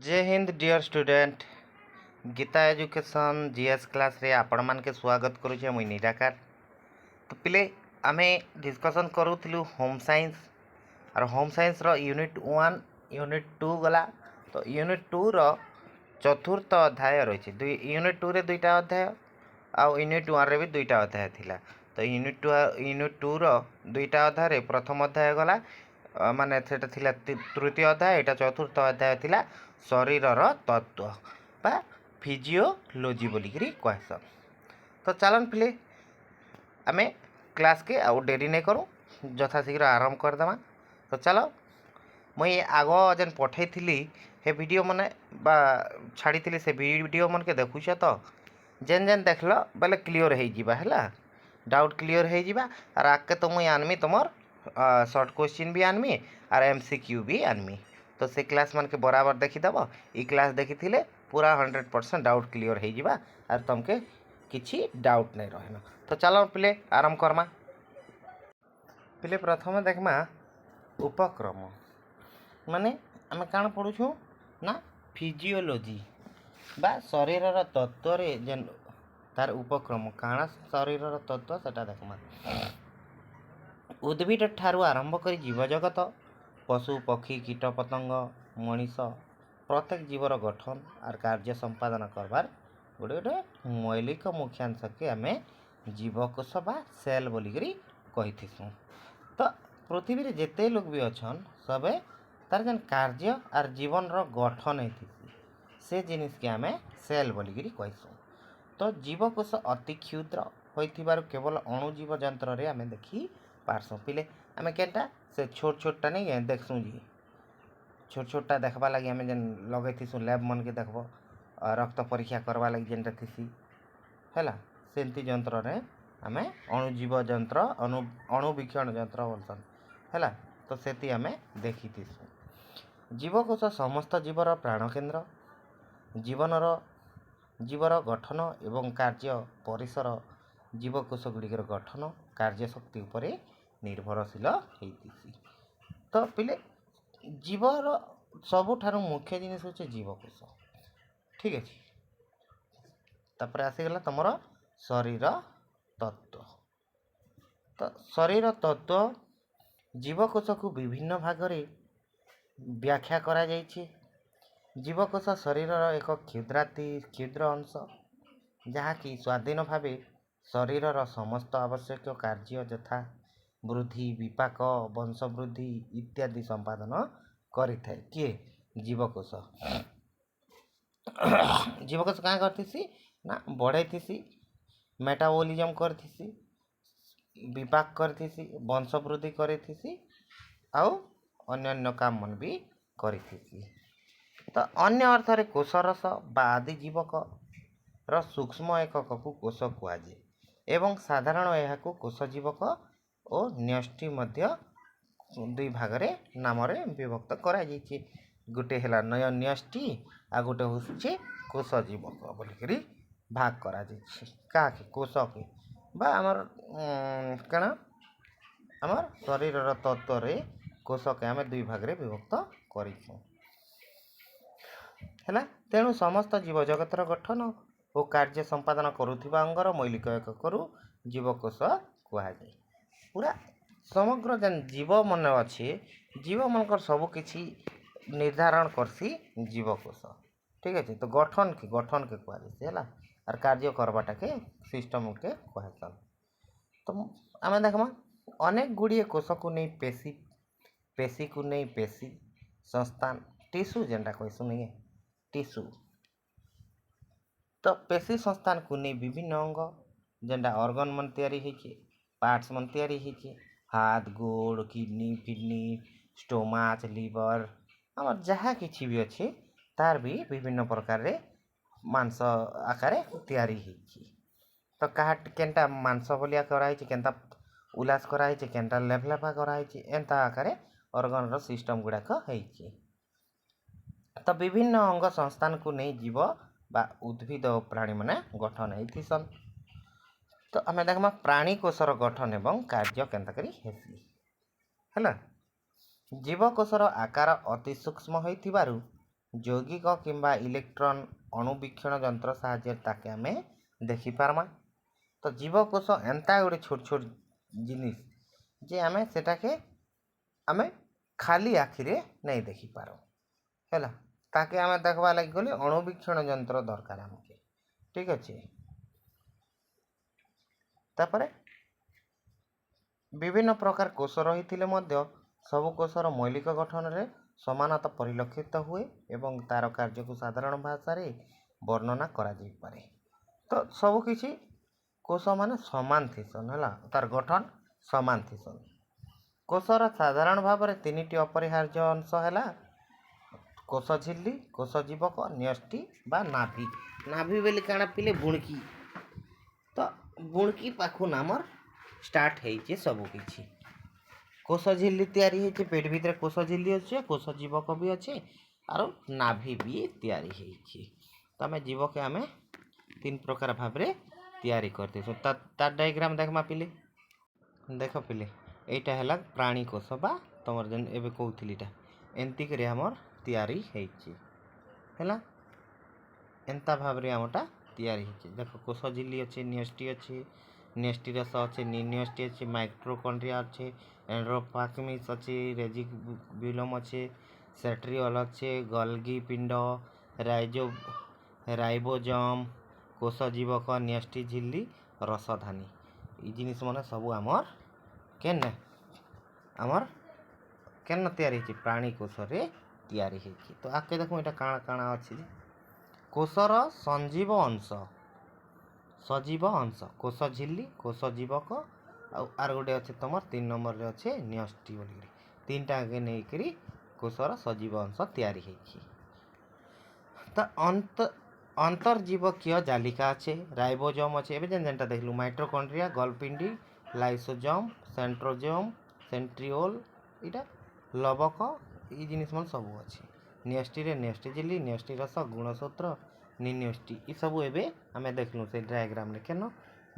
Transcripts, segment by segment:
जय Hind dear student. Geeta education GS class रे आपण मान के स्वागत करुचे मुई निराकार। तो पिले आमे डिस्कशन करूथिलु होम साइंस और होम साइंस रो यूनिट 1 यूनिट 2 गला। तो यूनिट 2 रो चतुर्थ अध्याय रही दुई यूनिट 2 रे दुईटा अध्याय आउ यूनिट 1 रे भी दुईटा अध्याय थिला। तो यूनिट 2 रो दुईटा अध्याय रे प्रथम अध्याय गला माने सेटा थिला तृतीय अध्याय, एटा चतुर्थ अध्याय थिला शरीरर तत्व बा फिजियोलोजी बोलिकी कहसन। तो चलन पिले आमे क्लास के आउ डेरी नहीं करूँ यथाशीघ्र आरंभ करदेमा। तो चलो मुई आग जेन पठे हे वीडियो माने बा छाड़ी से वीडियो मन के देखुछ तो जेन जेन देखल बोले क्लीयर हो जावा है, डाउट क्लीयर हो जावा। और आगे तो मुई आनमी तुमर शॉर्ट क्वेश्चन भी आनमी और एमसीक्यू भी आनमी। तो से क्लास मन के बराबर देखीदेव। ई क्लास देखी थिले पूरा 100% डाउट क्लीयर हो जावा और तुमके किसी डाउट नहीं रहना। तो चलो पिले आरंभ करमा। पिले प्रथम देखमा उपक्रम माने आम काण पढ़ुछू ना फिजियोलोजी बा शरीरर तत्व रे जेन तार उपक्रम काण शरीरर तत्व सेटा देखमा। उद्भिद ठारू आरंभ कर जीवजगत पशु पक्षी कीट पतंग मनीष प्रत्येक जीवर गठन और कार्य संपादन करवार गोटे गोटे मौलिक मुख्यांश के आम जीवकोश बा सेल बोलिकी कहीथीसु। तो पृथ्वी रे जेते लोग भी अच्छन सबे तार जेन कार्य और जीवन रो गठन है से जिनिस के आम सेल बोलिकी कहीसु। तो जीवकोश अति क्षुद्र होइथिबार केवल अणुजीव जंत्र रे आम देखी पारसु। पिले आम केनटा से छोट छोटा नहीं देखसु जी छोट छोटा देखबा लगी आम जेन लगे थीसु लैब मन के देखब रक्त परीक्षा करवा लगी जेनटा थीसी है सेमती जंत्र रे आम अणुजीव जंत्र अणुवीक्षण जंत्र बोलसन है। तो सेती आम देखी थीसु। जीवकोश समस्त जीवर प्राण केन्द्र जीवर गठन एवं कार्य परिसर जीवकोश गुड़िकर गठन कार्य शक्ति उपरे निर्भरशील होती। तो पिले जीवर सबुठारु मुख्य जिनिस होचे जीवकोश, ठीक है। तापर आसीगला तुमर शरीर तत्व। तो शरीर तत्व जीवकोश को विभिन्न भाग रे व्याख्या करा जाइछे। जीवकोश शरीरर एक क्षुद्र अंश जहाँकि स्वाधीन भावे शरीरर समस्त आवश्यक कार्य यथा वृद्धि विपाक वंशवृद्धि इत्यादि संपादन करिथाए। किए जीवकोश जीवकोश क्या करथिसी ना बढ़ाईथिसी मेटाबॉलिज्म करथिसी विपाक करथिसी वंशवृद्धि करथिसी आउ अन्य काम मन भी करथिसी। तो अन्य अर्थ रे कोशरस बा आदि जीवक र सूक्ष्म एकक को कोश कुआजे एवं साधारण यह कोश जीवक और न्यष्टि मध्य दुई भाग रे नाम रे विभक्त करा जाइछे। गोटे हला नय न्यष्टि आ गोटे होछि कोश जीवक बोलिकरी भाग करा जाइछे। का के कोश के बा हमर कण हमर शरीरर तत्व रे कोश के आमे दुई भाग रे विभक्त करिछु है। तेणु समस्त जीव जगतर गठन और कार्य संपादन करुथिबा अंगर मौलिक एककरू जीवकोश कुहाଯାଏ। पूरा समग्र जेन जीव मन अच्छे जीव मनकर सब किछि निर्धारण करसी जीवकोश, ठीक है। तो गठन के कुहाଯାଏ है और कार्य करवाटा के सिस्टम के कुहासन। तो आम देखमा अनेक गुड़िए कोश को नहीं पेशी को नहीं पेशी संस्थान टिश्यू जेनटा कहसु नहीं टिश्यू। तो पेशी संस्थान को नहीं विभिन्न अंग जेनटा ऑर्गन मन तैयारी होइछे पार्ट्स मन तैयारी होइछे हाथ गोड़ किडनी फिडनी स्टोमाच लिवर आम जहाँ किछि भी अच्छे तार भी विभिन्न प्रकार रे मांस आकार तैयारी होइछे। तो कहा केनटा मांस बलिया कराई केनता उल्लास कराई केनटा लेफलेफा कराई एंता आकार ऑर्गन रो सिस्टम गुड़ाक होइछे। तो विभिन्न अंग संस्थान को नहीं जीव बा उद्भिद और प्राणी माने गठन होइथिसन। तो आम देखमा प्राणी कोशर गठन एवं कार्य केनता करी हेसी है। जीवकोशर आकार अति सूक्ष्म होइथिबारु ଯୌଗିକ କିମ୍ବା ଇଲେକ୍ଟ୍ରନ୍ ଅଣୁବୀକ୍ଷଣ ଯନ୍ତ୍ର ସାହାଯ୍ୟରେ ତାକେ ଆମେ ଦେଖିପାରମା। ତ ଜୀବକୋଷ ଏନ୍ତା ଗୋଟେ ଛୋଟ ଛୋଟ ଜିନିଷ ଯେ ଆମେ ସେଟାକେ ଆମେ ଖାଲି ଆଖିରେ नहीं ଦେଖିପାରୁ ହେଲା। ତାକେ ଆମେ ଦେଖବା ଲାଗି ଗଲେ ଅଣୁବୀକ୍ଷଣ ଯନ୍ତ୍ର ଦରକାର ଆମକେ। ଠିକ୍ ଅଛି। ତାପରେ ବିଭିନ୍ନ ପ୍ରକାର କୋଷ ରହିଥିଲେ ମଧ୍ୟ ସବୁ କୋଷର ମୌଳିକ ଗଠନରେ ସମାନତା ପରିଲକ୍ଷିତ ହୁଏ ଏବଂ ତାର କାର୍ଯ୍ୟକୁ ସାଧାରଣ ଭାଷାରେ ବର୍ଣ୍ଣନା କରାଯାଇପାରେ। ତ ସବୁକିଛି କୋଷ ମାନେ ସମାନ ଥିସନ୍ ହେଲା, ତାର ଗଠନ ସମାନ ଥିସନ୍। କୋଷର ସାଧାରଣ ଭାବରେ ତିନିଟି ଅପରିହାର୍ଯ୍ୟ ଅଂଶ ହେଲା କୋଷ ଝିଲ୍ଲି, କୋଷ ଜୀବକ, ନ୍ୟଷ୍ଟି ବା ନାଭି। ନାଭି ବୋଲି କାଣା ପିଲେ ବୁଣକି। ତ ବୁଣକି ପାଖୁ ଆମର ଷ୍ଟାର୍ଟ ହେଇଛେ ସବୁକିଛି। କୋଷ ଝିଲ୍ଲି ତିଆରି ହେଇଛେ, ପେଟ ଭିତରେ କୋଷ ଝିଲ୍ଲି ଅଛେ, କୋଷ ଜୀବକ ବି ଅଛେ ଆରୁ ନାଭି ବି ତିଆରି ହେଇଛେ। ତ ଆମେ ଜୀବକେ ଆମେ ତିନି ପ୍ରକାର ଭାବରେ ତିଆରି କରିଦେଇଛୁ। ତାର ଡାଇଗ୍ରାମ ଦେଖମା ପିଲେ। ଦେଖ ପିଲେ, এইটা ହେଲା ପ୍ରାଣୀ କୋଷ ବା ତମର ଯେନ୍ ଏବେ କହୁଥିଲି ଏଇଟା ଏମିତି କରି ଆମର ତିଆରି ହେଇଛି ହେଲା। ଏନ୍ତା ଭାବରେ ଆମଟା ତିଆରି ହେଇଛି। ଦେଖ କୋଷ ଝିଲ୍ଲି ଅଛି, ନ୍ୟଷ୍ଟି ଅଛି, ନ୍ୟଷ୍ଟି ରସ ଅଛି, ନିନ୍ୟଷ୍ଟି ଅଛି, ମାଇଟ୍ରୋକଣ୍ଡ୍ରିଆ ଅଛି, ଏଣ୍ଡୋପ୍ଲାଜମିକ ଅଛି, ରେଟିକୁଲମ୍ ଅଛି, ସେଣ୍ଟ୍ରିଓଲ ଅଛି, ଗୋଲ୍ଗି ପିଣ୍ଡ, ରାଇବୋଜୋମ, କୋଷ ଜୀବକ, ନ୍ୟଷ୍ଟି ଝିଲ୍ଲି, ରସଧାନୀ। এই ଜିନିଷ ମାନେ ସବୁ ଆମର କେନ ତିଆରି ହେଇଛି? ପ୍ରାଣୀ କୋଷରେ ତିଆରି ହେଇଛି। ତ ଆଗକେ ଦେଖୁ ଏଇଟା କାଣା କାଣା ଅଛି ଯେ କୋଷର ସଜୀବ ଅଂଶ କୋଷ ଝିଲ୍ଲି, କୋଷ ଜୀବକ ଆଉ ଆର ଗୋଟେ ଅଛି ତମର 3 ନମ୍ବରରେ ଅଛି ନ୍ୟଷ୍ଟି ବୋଲିକିରି। ତିନିଟା ଆଗେ ନେଇକରି କୋଷର ସଜୀବ ଅଂଶ ତିଆରି ହେଇଛି। ତ ଅନ୍ତର୍ଜୀବକୀୟ ଜାଲିକା ଅଛି, ରାଇବୋଜୋମ ଅଛି, ଏବେ ଯେନ୍ଟା ଦେଖିଲୁ ମାଇଟ୍ରୋକଣ୍ଡ୍ରିଆ, ଗୋଲ୍ଗି, ଲାଇସୋଜୋମ, ସେଣ୍ଟ୍ରିଓଲ, ଏଇଟା ଲବକ, এই ଜିନିଷ ମାନେ ସବୁ ଅଛି। ନ୍ୟଷ୍ଟିରେ ନ୍ୟଷ୍ଟି ଝିଲ୍ଲି, ନ୍ୟଷ୍ଟି ରସ, ଗୁଣସୂତ୍ର, ନିନ୍ୟଷ୍ଟି ଏସବୁ ଏବେ ଆମେ ଦେଖିଲୁ ସେ ଡାଏଗ୍ରାମରେ। କେନ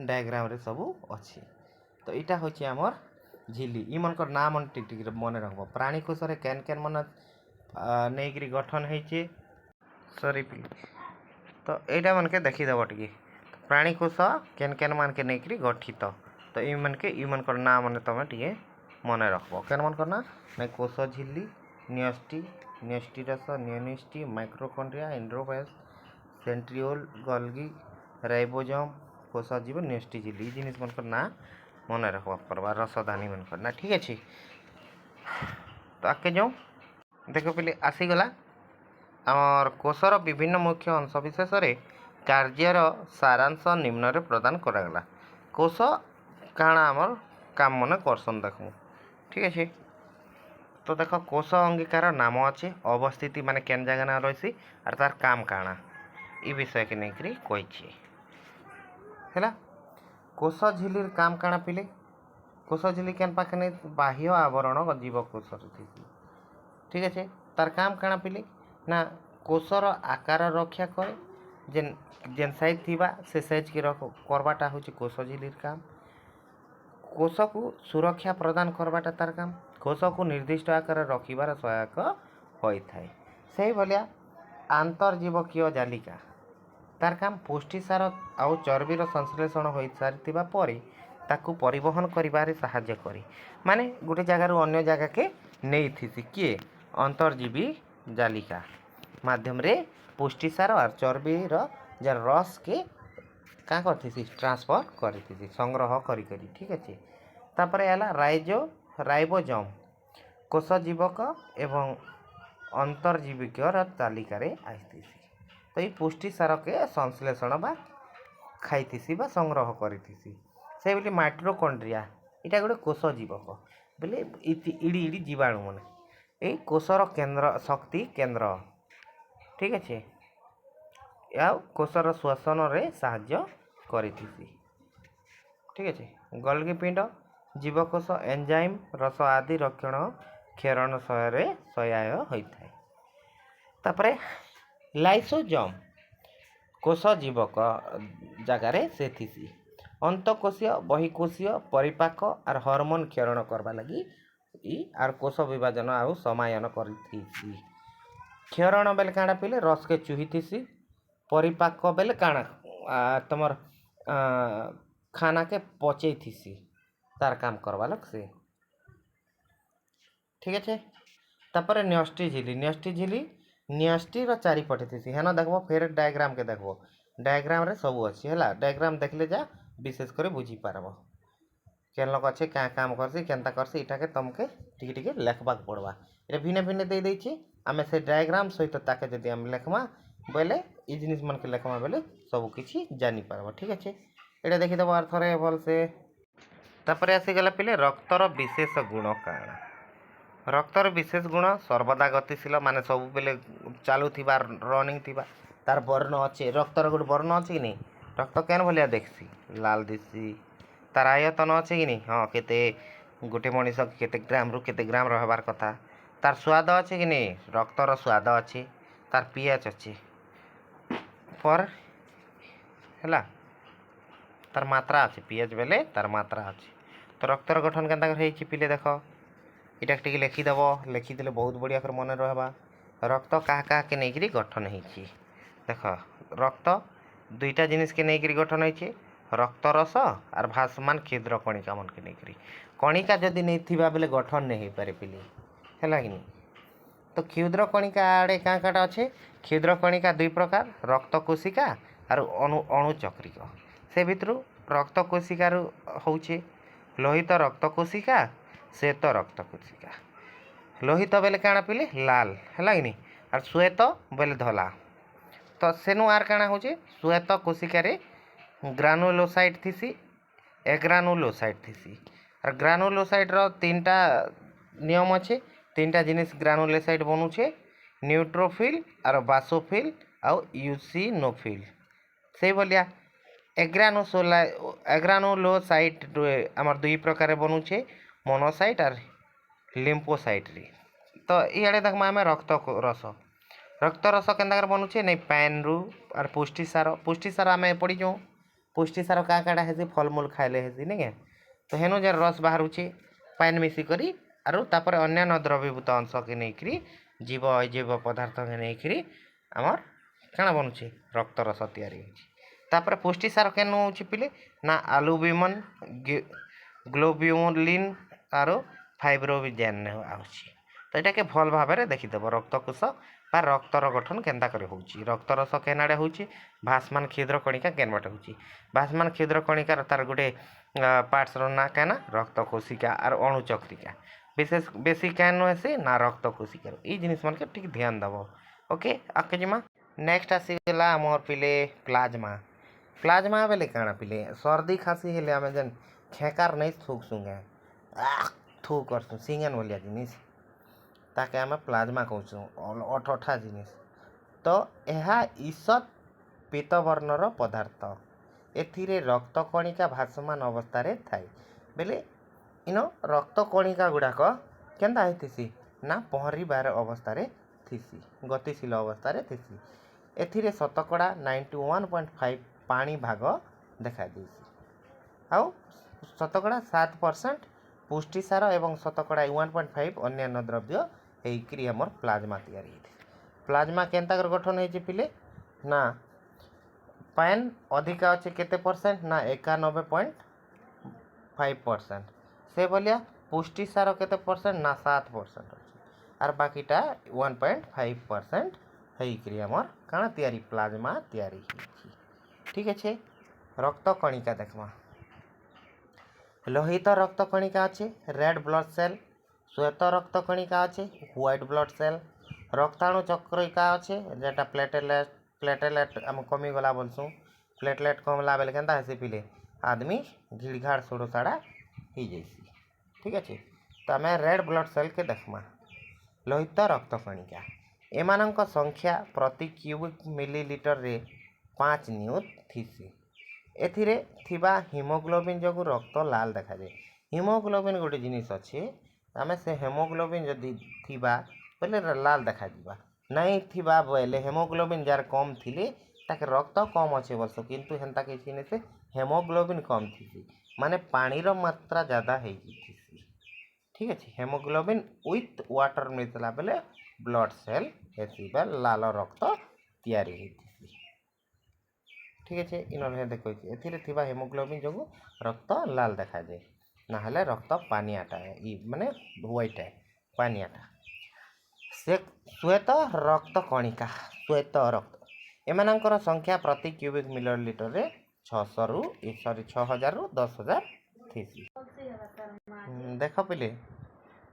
ଡାଏଗ୍ରାମରେ ସବୁ ଅଛି। ତ ଏଇଟା ହେଉଛି ଆମର ଝିଲ୍ଲି। ଏମାନଙ୍କର ନାଁ ମାନେ ଟିକେ ମନେ ରଖବ। ପ୍ରାଣୀ କୋଷରେ କେନ୍ ମାନେ ନେଇକିରି ଗଠନ ହେଇଛେ ସରି ପିଲେ। ତ এইটা ମାନକେ ଦେଖିଦେବ ଟିକେ। ପ୍ରାଣୀ କୋଷ କେନ୍ ମାନକେ ନେଇକିରି ଗଠିତ। ତ ଏମାନଙ୍କର ନାଁ ମାନେ ତମେ ଟିକେ ମନେ ରଖବ। କେନ୍ ମାନଙ୍କର ନାଁ? କୋଷ ଝିଲ୍ଲି, ନ୍ୟଷ୍ଟି, ନ୍ୟଷ୍ଟି ରସ, ନିନ୍ୟଷ୍ଟି, ମାଇଟ୍ରୋକଣ୍ଡ୍ରିଆ, ଏଣ୍ଡୋପ୍ଲାଜମ, ସେଣ୍ଟ୍ରିଓଲ, ଗୋଲ୍ଗି, ରାଇବୋଜୋମ, କୋଷ ଜୀବ, ନ୍ୟଷ୍ଟି ଝିଲ୍ଲି। এই ଜିନିଷ ମାନଙ୍କର ନାଁ ମନେ ରଖବା ପଡ଼ବା। ରସଧାନୀ ମାନଙ୍କର ନା। ଠିକ୍ ଅଛି। ତ ଆଗକେ ଯାଉ। ଦେଖ ପିଲେ ଆସିଗଲା ଆମର କୋଷର ବିଭିନ୍ନ ମୁଖ୍ୟ ଅଂଶ ବିଶେଷରେ କାର୍ଯ୍ୟର ସାରାଂଶ ନିମ୍ନରେ ପ୍ରଦାନ କରାଗଲା। କୋଷ କାଣା ଆମର କାମ ମାନେ କରସନ୍ ଦେଖୁ। ଠିକ୍ ଅଛି। ତ ଦେଖ କୋଷ ଅଙ୍ଗୀକାର ନାମ ଅଛି, ଅବସ୍ଥିତି ମାନେ କେନ୍ ଜାଗା ନା ରହିସି ଆର୍ ତାର କାମ କାଣା ଏ ବିଷୟକେ ନେଇକରି କହିଛି ହେଲା। କୋଷ ଝିଲ୍ଲିର କାମ କାଣା ପିଲେ? କୋଷ ଝିଲ୍ଲି କେନ୍ ପାଖେ ନେଇ ବାହ୍ୟ ଆବରଣ ଜୀବକୋଷରେ ଥିସି। ଠିକ୍ ଅଛି। ତାର କାମ କାଣା ପିଲେ? ନା କୋଷର ଆକାର ରକ୍ଷା करे। ଯେନ୍ ସାଇଜ୍ ଥିବା ସେ ସାଇଜ୍କେ କରବାଟା ହେଉଛି କୋଷ ଝିଲ୍ଲିର କାମ। କୋଷକୁ ସୁରକ୍ଷା ପ୍ରଦାନ କରବାଟା ତାର କାମ। କୋଷକୁ ନିର୍ଦ୍ଦିଷ୍ଟ ଆକାରରେ ରଖିବାର ସହାୟକ ହୋଇଥାଏ। ସେଇଭଳିଆ ଆନ୍ତର୍ଜୀବକୀୟ ଜାଲିକା ତାର କାମ ପୁଷ୍ଟିସାର ଆଉ ଚର୍ବିର ସଂଶ୍ଳେଷଣ ହୋଇସାରିଥିବା ପରେ ତାକୁ ପରିବହନ କରିବାରେ ସାହାଯ୍ୟ କରେ। ମାନେ ଗୋଟେ ଜାଗାରୁ ଅନ୍ୟ ଜାଗାକେ ନେଇଥିସି କିଏ? ଅନ୍ତର୍ଜୀବୀ ଜାଲିକା ମାଧ୍ୟମରେ ପୁଷ୍ଟିସାର ଆର୍ ଚର୍ବିର ଯାର ରସକେ କାଁ କରିଥିସି? ଟ୍ରାନ୍ସଫର କରିଥିସି, ସଂଗ୍ରହ କରିକରି। ଠିକ୍ ଅଛି। ତାପରେ ହେଲା ରାଇବୋଜୋମ କୋଷ ଜୀବକ ଏବଂ ଅନ୍ତର୍ଜୀବିକର ତାଲିକାରେ ଆସିଥିସି। ତ ଏଇ ପୁଷ୍ଟିସାରକେ ସଂଶ୍ଳେଷଣ ବା ଖାଇଥିସି ବା ସଂଗ୍ରହ କରିଥିସି। ସେଇଭଳି ମାଇଟ୍ରୋକଣ୍ଡ୍ରିଆ ଏଇଟା ଗୋଟେ କୋଷ ଜୀବକ ବୋଲେ ଇଡ଼ି ଜୀବାଣୁ ମାନେ ଏଇ କୋଷର ଶକ୍ତି କେନ୍ଦ୍ର। ଠିକ୍ ଅଛି। ଆଉ କୋଷର ଶ୍ୱସନରେ ସାହାଯ୍ୟ କରିଥିସି। ଠିକ୍ ଅଛି। ଗୋଲ୍ଗି ପିଣ୍ଡ ଜୀବକୋଷ ଏନଜାଇମ୍, ରସ ଆଦି କ୍ଷରଣ ସହାୟ ହୋଇଥାଏ। ତାପରେ ଲାଇସୋଜୋମ କୋଷ ଜୀବକ ଜାଗାରେ ସେ ଥିସି। ଅନ୍ତଃକୋଷୀୟ, ବହିକୋଷୀୟ ପରିପାକ ଆର୍ ହରମୋନ କ୍ଷରଣ କରବା ଲାଗି ଆର୍ କୋଷ ବିଭାଜନ ଆଉ ସମାୟନ କରିଥିସି। क्षरण बेले काଣା पिले रस के चुही थीसी परिपाक बेले काଣା तुमर खाना के पचई थीसी तार काम करवा लग से ठीक अच्छे। तापर न्यष्टि झिली न्यष्टि चारिपटे थी हेन देखो फेर डायग्राम के देखो डायग्राम रे सब अच्छी है डायग्राम देखले जा विशेष कर बुझी पारब केन लोग अच्छे क्या काम करसी केनता करसी इटा के तुमके टिके लेखबा पड़वा ये भिन्न भिन्न दे देछि आमे से डायग्राम सहित ताके जदि हम लेखमा बोले ई जिनिस मन के लेखमा बोले सब किछि जानि पारब ठीक अच्छे। एटा देखि दबो आर थरे भल से तापर आसी गला पिले रक्तर विशेष गुण काଣା रक्तर विशेष गुण सर्वदा गतिशील माने सब बेले चालू थिबा रनिंग थिबा तार वर्ण अच्छे रक्तर गोटे वर्ण अच्छे कि नहीं रक्त केन भलिया देखसी लाल दिसी तार आयतन अच्छे कि नहीं हाँ केते गोटे मनीष केते ग्राम रु केते ग्राम रहबार कथा तार स्वाद अच्छे कि नहीं रक्तर स्वाद अच्छे तार पीएच अच्छे पर हैला तार मात्रा अच्छे पीएच बेले तार मात्रा अच्छे तो रक्तर गठन केनता कर पिले देख इटा टिके लिखिदेव लिखिदेले बहुत बढ़िया कर मन रहा रक्त क्या के नहीं गठन हो देख रक्त दुईटा जिनिस के नहीं गठन हो रक्त रस और भासमान क्षुद्र कणिका मन के नहीं कणिका जदि नहीं थिबा बेले गठन नहीं हो पारे पिले है कि नहीं तो क्षुद्र कणिका आड़े क्या क्या अच्छे क्षुद्र कणिका दुई प्रकार रक्त कोशिका और अणुचक्रिक से भितर रक्त कोशिकार होचे लोहित रक्त कोशिका श्वेत रक्त कोशिका लोहित बेले काଣା पिले लाल है कि नहीं और श्वेत बेले धला तो सेनु आर काଣା हो श्वेत कोशिकार ग्रानुलोसाइट थीसी एग्रानुलोसाइट थीसी और ग्रानुलोसाइट रो तीनटा नियम अच्छे तीनटा जिनिस ग्रानुलोसाइट बनुचे न्यूट्रोफिल और बासोफिल और यूसिनोफिल से भलिया एग्रानुलोसाइट आमर दुई प्रकार बनुचे मोनोसाइट और लिम्फोसाइट रे तो इे देखमा आम रक्त रस के बनुचे नहीं पैन रु और पुष्टिसार आम पढ़ीचु पुष्टिसार क्या क्या हेसी फलमूल खाइले हेसी नहीं तो हेनु जर रस बाहरुचे पैन मिसिकरी आरु तापर अन्य द्रवीभूत अंश के नहीं जीव अजैव पदार्थ के नहीं आमर क्या बनुचे रक्त रस तैयारी तापर पुष्टिसार केनु होची पिले ना आलुबिमन ग्लोब्यूलिन और फाइब्रोविजन आउची तो यहाँ के भल भाव में देखीदेव रक्तकोश बा रक्तर गठन केन्ता करे होची रक्त रस केन आड़े होची भासमान क्षुद्र कणिका केन बाटे होची भासमान क्षुद्र कणिकार तार गोटे पार्ट्स ना क्या ना रक्त कोशिका और अणुचक्रिका विशेष बेसी कैन नुहे ना रक्त कोशिकार ये जिनिस मन के ठीक ध्यान दब ओके आगे जिमा नेक्स्ट आसीगला आमर पिले प्लाज्मा प्लाज्मा बेले काଣା पिले सर्दी खासी हेले आमे जेन खेकार नहीं थूक सुंगे थू करसु सिंगन भलिया जिनिस ताके आमे प्लाज्मा कहूँ अठठा जिनिस तो यह ईसत पीतवर्णर पदार्थ एथिरे रक्त कणिका भासमान अवस्था थाए बेले इन रक्त कणिका गुड़ाक केन्ता होती ना पहरिबार अवस्था थीसी गतिशील अवस्था थीसी एथिरे शतकड़ा 91.5 पानी भाग देखा देसी आउ शतकड़ा 7% पुष्टिसार एवं शतकड़ा 1.5 अन्य द्रव्य होकर आमर प्लाज्मा तैयारी प्लाज्मा केन्ता कर गठन हो पिले ना पैन अधिका अच्छे केते परसेंट ना 91.5% से भलिया पुष्टिसार केते परसेंट ना 7% अच्छे और बाकीटा 1.5% होकर आमर काଣା तैयारी प्लाज्मा तैयारी ठीक अच्छे। रक्त कणिका देखमा लोहित रक्त कणिका अच्छे रेड ब्लड सेल श्वेत रक्त कणिका अच्छे व्हाइट ब्लड सेल रक्ताणु चक्रिका अच्छे जेटा प्लेटलेट आम कमी गला बोलसुँ प्लेटलेट कमला बेले केन्ता हेसी पिले आदमी घिड़घाड़ सोड़ो साड़ा हो जाइसी ठीक अच्छे। तो आम रेड ब्लड सेल के देखमा लोहित रक्त कणिका एमानंक संख्या प्रति क्यूबिक मिलीलिटर रे 5 नियुत थीसी एथिरे थिबा हिमोग्लोबिन जगु रक्त लाल देखा जाए हिमोग्लोबिन गोटे जिनिस अच्छे आम से हेमोग्लोबिन जदि थिबा बोले लाल देखा दिबा नहीं थिबा बोले हेमोग्लोबिन जार कम थिले ताके रक्त कम अच्छे बोलसो किंतु हेन्ता किसी नहीं से हेमोग्लोबिन कम थी माने पानीर मात्रा ज़्यादा है ठीक अच्छे हेमोग्लोबिन विथ वाटर मिलता बेले ब्लड सेल हेसी बा लाल रक्त तैयारी होती। ठीक अच्छे इन देखो ए हेमोग्लोबिन जो रक्त लाल देखा जाए ना रक्त पानियाटा माने व्हाइट है पानियाटा से श्वेत रक्त कणिका श्वेत रक्त एमानकर संख्या प्रति क्यूबिक मिलीलिटर रे 600 रु सॉरी 6000 रु 10000 थीसी। देख पिले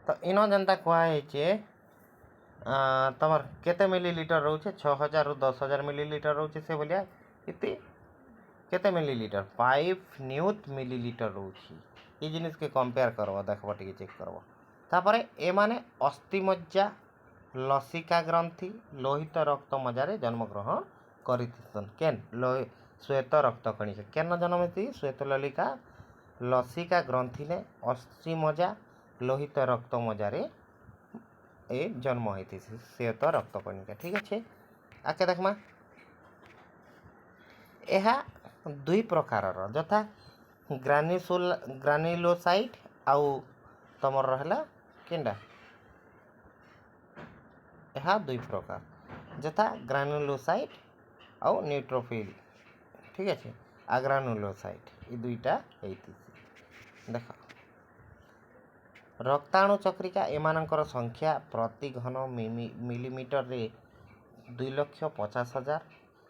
तो इन जनता कहुचे तमर केते मिलीलिटर रोचे 6000 रु 10000 मिलीलिटर रोचे से बोलिया इति केते मिलीलिटर 5 न्यूट मिलीलिटर रोची ये जिनिस के कंपेयर करबो देखबो टिके चेक करबो तापरे ए माने अस्थिमज्जा लसिका ग्रंथि लोहित रक्त मजारे जन्म ग्रहण करिथिसन केन श्वेत रक्त कणिका केन जन्म हेती श्वेत ललिका लसिका ग्रंथि ने अस्थिमज्जा लोहित रक्त मजारे ए जन्म होती श्वेत रक्त कणिका। ठीक अच्छे आके देखमा यह दुई प्रकार यथा ग्रानुलोसाइट आउ तमर रहला केंडा यह दुई प्रकार यथा ग्रानुलोसाइट आउ न्यूट्रोफिल। ठीक अच्छे आग्रानुलोसाइट ये दुईटा देख रक्ताणु चक्रिका एमानकर संख्या प्रति घन मिलीमीटर रे 2,50,000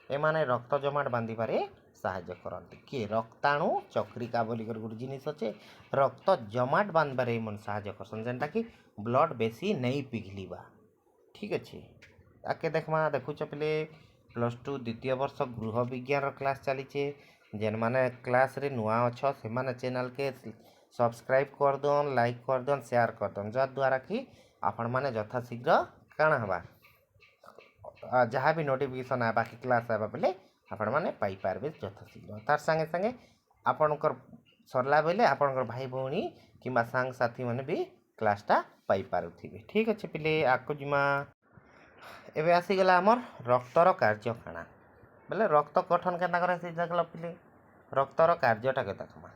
एमाने रक्त जमाट बांधिबारे साहाय्य करते किए रक्ताणु चक्रिका बोली गोटे जिनिस अच्छे रक्त जमाट बांधबारे मन साहाय्य करसन जेनटा कि ब्लड बेसी नहीं पिघलिबा। ठीक अच्छे आके देखमा देखुच पिले +2 द्वितीय वर्ष गृह विज्ञान क्लास चलीचे जेन माने क्लास रे नुआ अच्छ से माने चैनल के सब्सक्राइब कर दन लाइक कर दन शेयर कर दन जद्वारा कि आपण माने यथाशीघ्र काଣା हवा जहाँ भी नोटिफिकेशन आवा कि क्लास आवा बेले आपण माने पाई पारबे यथाशीघ्र तार संगे संगे आपणकर सरला बेले आपणकर भाई भौणी किंबा सांग साथी माने भी क्लासटा पाई पारुथिबे। ठीक अच्छे पिले आको जिमा एबे आसीगला आमर रक्तर कार्य काଣା बोले रक्त गठन केना करे से देखला पिले रक्तर कार्यटा के देखमा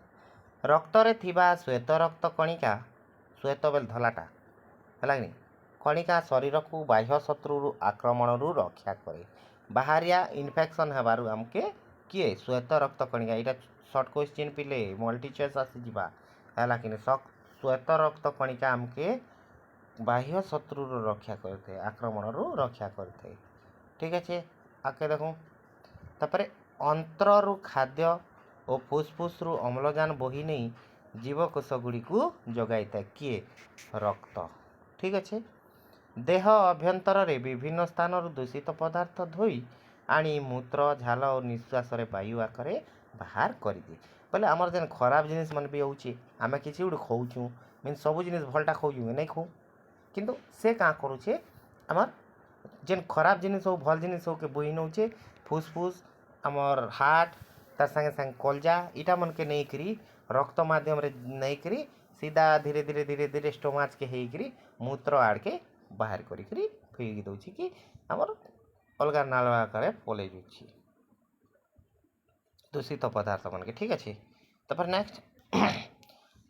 रक्तरे थिबा श्वेत रक्त कणिका श्वेत बेल धलाटा है कणिका शरीर को बाह्य शत्रु आक्रमण रक्षा करे बाहरिया इन्फेक्शन हेबारु आमके किए श्वेत रक्त कणिका यहाँ सर्ट क्वेश्चन पिले मल्टी चॉइस आसीजा है कि श्वेत रक्त कणिका आमके बाह्य शत्रु रक्षा करते आक्रमण रक्षा करते। ठीक अच्छे आके देखो तापर अंतर खाद्य और फुसफुस रु अम्लजान बोही नहीं जीवकोश गुड़ी को जगाई था किए रक्त। ठीक अच्छे देह अभ्यंतर रे विभिन्न स्थान दूषित पदार्थ धोई आनी मूत्र झाल और निश्वास वायु आकर बाहर कर दिए बोले आमर जेन खराब जिनिस मन भी होची आमे किसी गोटे खाऊँ मीन सब जिनिस भलटा खाऊँ नहीं खाऊ किंतु से क्या करुचे आमर जेन खराब जिनिस हो भल जिनिस हो के बोही नौचे फुसफुस आमर हार्ट तार संगे संगे कलजा इटा मन के नहीं करी रक्त माध्यम रे नहीं करी सीधा धीरे धीरे धीरे धीरे स्टोमाच के हेकरी मूत्र आड़ के बाहर करी फेंकी दौची कि आमर अलगा नाल आकार पलि जाऊँगी दूषित पदार्थ मन के। ठीक अच्छे तापर नेक्स्ट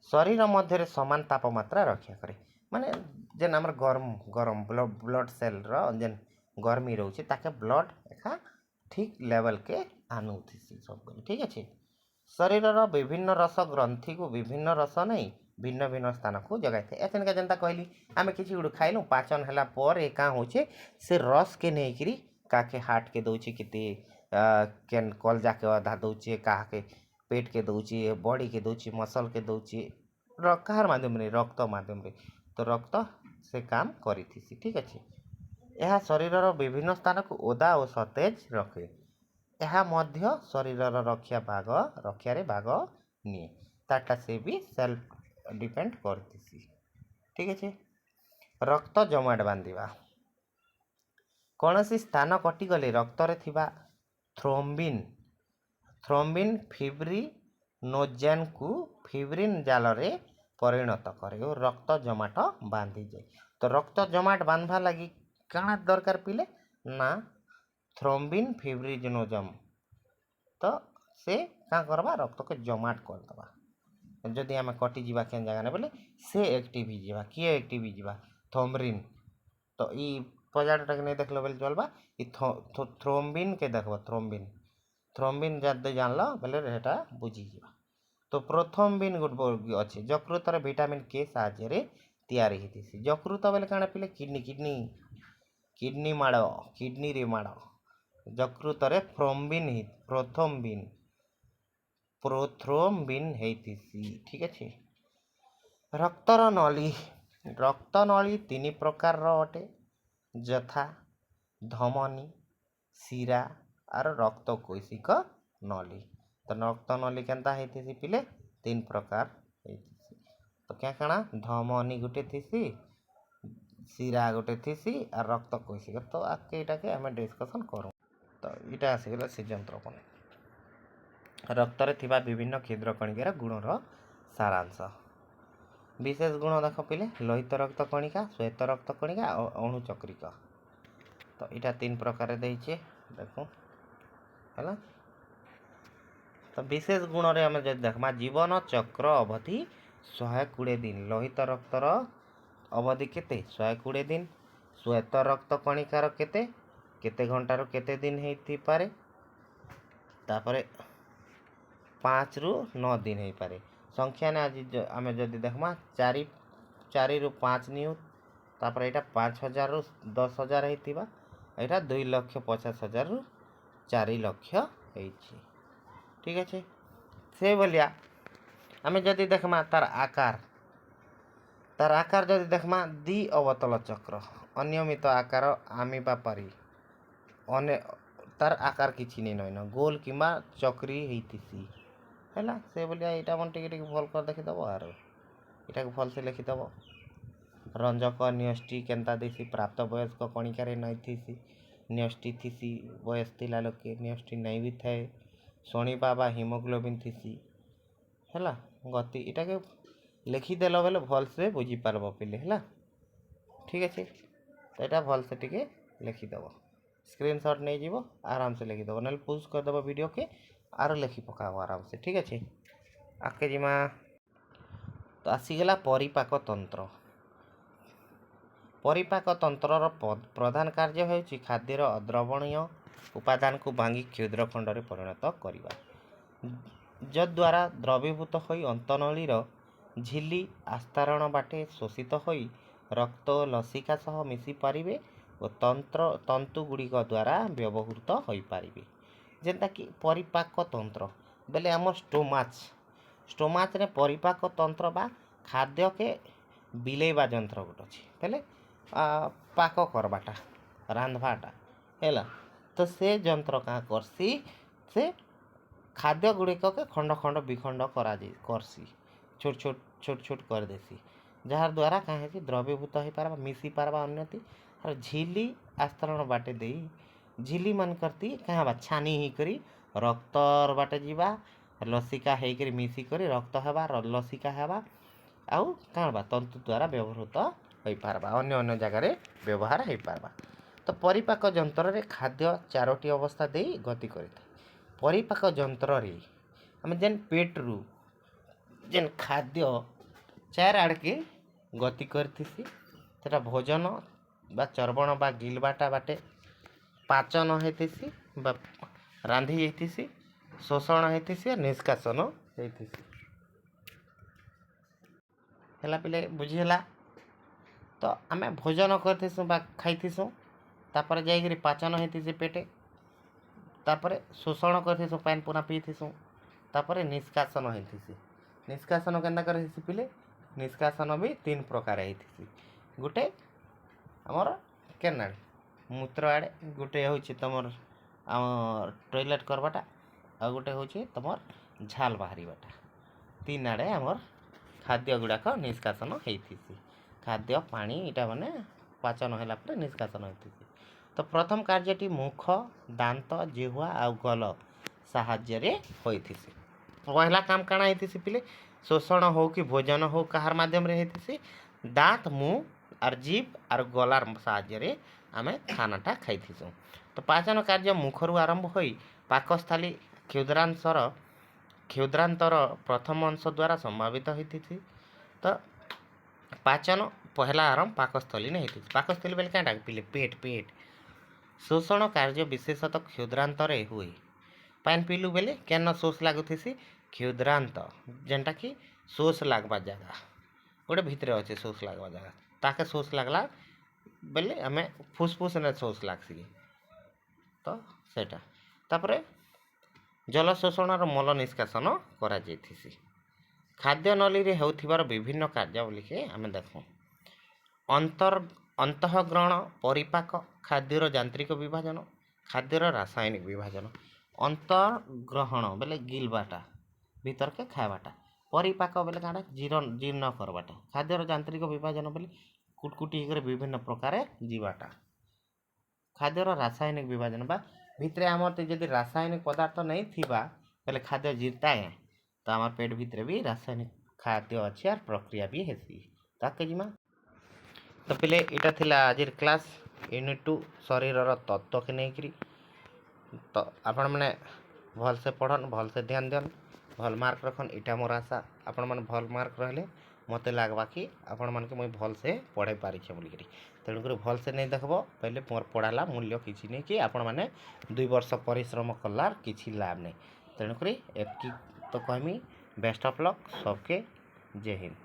शरीर मध्य समान तापमात्रा रक्षा करे माने जेन आमर गरम गरम ब्लड सेल जेन गर्मी रोचे ताके ब्लड एका ठीक लेवल के आनु सब। ठीक अच्छे शरीर विभिन्न रस ग्रंथि को विभिन्न रस नहीं भिन्न भिन्न स्थान को जगाई थे एथन जनता कहली आम किसी गोटे खाइलु पाचन है पर क्या होचे से रस के नहीं करी काके हार्ट के दौचे किते केन कलजा के अधा दौचे क्या के पेट के दौचे बॉडी के दौचे मसल के दौचे कार माध्यम रे रक्त माध्यम रे तो रक्त से काम करी। ठीक अच्छे यह शरीर विभिन्न स्थान को ओदा और सतेज रखे यह मध्य शरीर रक्षा भाग रक्षारे भाग निए ताटा से भी सेल्फ डिपेंड करती। ठीक अच्छे रक्त जमाट बांधिबा कौन सी स्थान कटिगले रक्त रे थिबा थ्रोम्बिन थ्रोम्बिन फिब्रिनोजेन को फिब्रिन जाल रे परिणत करे और रक्त जमाट बांधि जाए। तो रक्त जमाट बांधवा लगी काଣା दरकार पिले ना थ्रोम्बिन फिब्रिनोजम तो से क्या करवा रक्त के जमाट करदबा जदि आम कटिजा केन जगह बोले से एक्टिव हो किए एक्टिव हो थ्रोम्बिन तो पजाड़टा के नहीं देखल बोले चलबा। थ्रोम्बिन के देखब थ्रोम्बिन जब जानल बोले हेटा बुझीजा। तो प्रोथम्बिन गोटे अच्छे यकृतर विटामिन के साहाय्य तैयारी होती। यकृत बोले काଣା पिले किडनी माड़ किडनी रे माड़ यकृतर प्रोथ्रोम्बिन होती। ठीक अच्छे। रक्तर नली 3 प्रकार अटे यथा धमनी शिरा और रक्त कोशिक नली। तो रक्त नली केनता होती पिले 3 प्रकार होती। तो क्या काଣା धमनी गोटे थीसी शिरा गोटे थीसी और रक्त कोशिक। तो आके इटा के हमें डिस्कशन करूँ। तो इटा आसीगला से जंत्रपण रक्तरे थिबा विभिन्न क्षुद्र कणिकार गुणर सारांश। विशेष गुण देख पिले लोहित रक्त कणिका श्वेत रक्त कणिका और अणुचक्रिक। तो इटा 3 प्रकार देइछे देखो है। तो विशेष गुण रे हमें जब देखमा जीवन चक्र अवधि 120 दिन लोहित रक्तर अवधि केते 120 दिन श्वेत रक्त कणिकार केते केते घंटार केते दिन हेती पारे तापरे 5 रु 9 दिन हेई पारे। संख्या ने आज आमे जदि देखमा 4 रु 5 निउ तापरे एटा 5000 रु 10000 हेतिबा एटा 2,50,000 रु 4 लाख हेछि। ठीक अच्छे। से भलिया आमे जदि देखमा तार आकार जदि देखमा द्वि अवतल चक्र अनियमित आकार आमिबा पारी अने तार आकार किछि नै नइन गोल किंबा चक्री हेतिसी हैला। से भलिया एटा मन टिके भल कर देखि दबो आरो एटा के भल से लिखि दबो। रंजक न्यष्टि केनता देसी प्राप्त वयस्क कणिकारे नै थीसी न्यष्टि थीसी वयस थिला लोके न्यष्टि नै भी थाए शोणिपा बा हिमोग्लोबिन थीसी हैला। गति इटा के लिखि देलो बेले भल से बुझी पारबो पिले हैला। ठीक अच्छे। तो एटा भल से टिके लिखि दबो स्क्रीनशॉट नहीं जीवो आराम से लिखि दबो नल पुश कर दबो वीडियो के आरो लिखि पकाओ आराम से। ठीक अच्छे। आके जिमा तो आसीगला परिपाक तंत्र। परिपाक तंत्रर प्रधान कार्य होउछि खाद्यर अद्रवणीय उपादान को भांगी क्षुद्र खंड में परिणत करवा जद्वारा द्रवीभूत होई अंतनलीर झिल्ली आस्तारण बाटे शोषित होई रक्त लसिका सह मिसी पारिबे और तंतु गुड़िक द्वारा व्यवहृत होई पारिबे। जेनता कि परिपाक तंत्र बेले आम स्टोमाच रे परिपाक तंत्र बा खाद्य के बिलेवा जंत्र गोटे अच्छे बेले पाक करवाटा रांधवाटा है। तो से जंत्र क्या करसी से खाद्य गुड़िक के खंड खंड विखंड करसी छोट छोट कर देसी जार द्वारा क्या है द्रवीभूत हो पार्बा मिसी पार्बा अन्यति और झिल्ली आस्तरण बाटे दे झिल्ली मन करती क्या बा छानी ही करी रक्तर बाटे जीवा लसिका है करी मिसी करी रक्त हेबा लसिका हेबा आउ क्या बा तंतु द्वारा व्यवहृत हो पार्बा अन्य जगार व्यवहार हो पार्बा। तो परिपाक जंत्र रे खाद्य 4टी अवस्था दे गति करिता। परिपाक जंत्र रे आम जेन पेट रु जेन खाद्य 4 आड़ के गति करथिसी सेटा भोजन बा चर्वण बा गिलबाटा बाटे पाचन हेतिसी बा रांधी हेतिसी शोषण हेतिसी और निष्कासन हेतिसी हैला पिले बुझी हैला। तो आमे भोजन करथिसु बा खाइथिसु तापर जाइकरी पाचन हेतिसी पेटे तापर शोषण करथिसु पानी पुना पीथिसु तापर निष्कासन हेतिसी निष्कासन केनता करथिसु पिले निष्कासन भी 3 प्रकार हेतिसी गुटे हमर केना मूत्र आड़े गुटे होछि तमर टॉयलेट करबाटा आ गुटे होछि तमर झाल बाहरीबाटा 3 आड़े हमर खाद्य गुड़ाक निष्कासन हेतिसी खाद्य पानी इटा माने पाचन होला पर निष्कासन हेतिसी। तो प्रथम कार्यटी मुख दांत जिह्वा आ गल साहाय्य रे होइथिसी। पहला काम काना हेतिसी पिले शोषण हो कि भोजन हो कहार माध्यम रे हेतिसी दांत मुँह और जीभ और गलार साहाय्य रे आमे खानाटा खाइथिसु। तो पाचन कार्य मुखरु आरंभ होई पाकस्थली क्षुद्रांतर प्रथम अंश द्वारा संभावित होती। तो पाचन पहला आरंभ पाकस्थली ने हेतु पाकस्थली बेले क्या पिले पेट पेट शोषण कार्य विशेषतः क्षुद्रांतरे हुए पान पीलु बेले क्या शोष लगुथी क्षुद्रांत जेनटा कि शोष लगवा जगह गोटे भितर अच्छे शोष लगवा जगह ताके शोष लगला बेले आम फुसफुस ने शोष लगसी तो सेटा तापरे जल शोषण मल निष्कासन करा खाद्य नली रे होथिबार विभिन्न कार्यावली के आम देखूँ अंतःग्रहण परिपाक खाद्यर यांत्रिक विभाजन खाद्यर रासायनिक विभाजन अंतर्ग्रहण बेले गिलबाटा भीतर के खावाटा परिपाक बेले काटा जीर्ण करवाटा खाद्यर यांत्रिक विभाजन बेले कुटकुटी कर विभिन्न प्रकार जीवाटा खाद्यर रासायनिक विभाजन बा भितरे आमर जदि रासायनिक पदार्थ नहीं थिबा बेले खाद्य जीता है तो आम पेट भितर भी रासायनिक खाद्य अच्छी और प्रक्रिया भी हेसी ताके जिमा तो पिले इटा थिला आजिर क्लास यूनिट 2 शरीर तत्व के नहीं तो आपण मैंने भल से पढ़न भल से ध्यान देन भल मार्क रखन इटा मोर आशा आपण मैंने भल मार्क रहिले मत लगवा कि आपण मान के मुई भल से पढ़े पारि बोलिकी तेणुक भल से नहीं देखब पहले मोर पढ़ाला मूल्य किसी नहीं कि आपण मैंने 2 वर्ष परिश्रम कलार किसी लाभ नहीं तेणुक एतकी तो कहमी बेस्ट ऑफ लक सबके जय हिंद।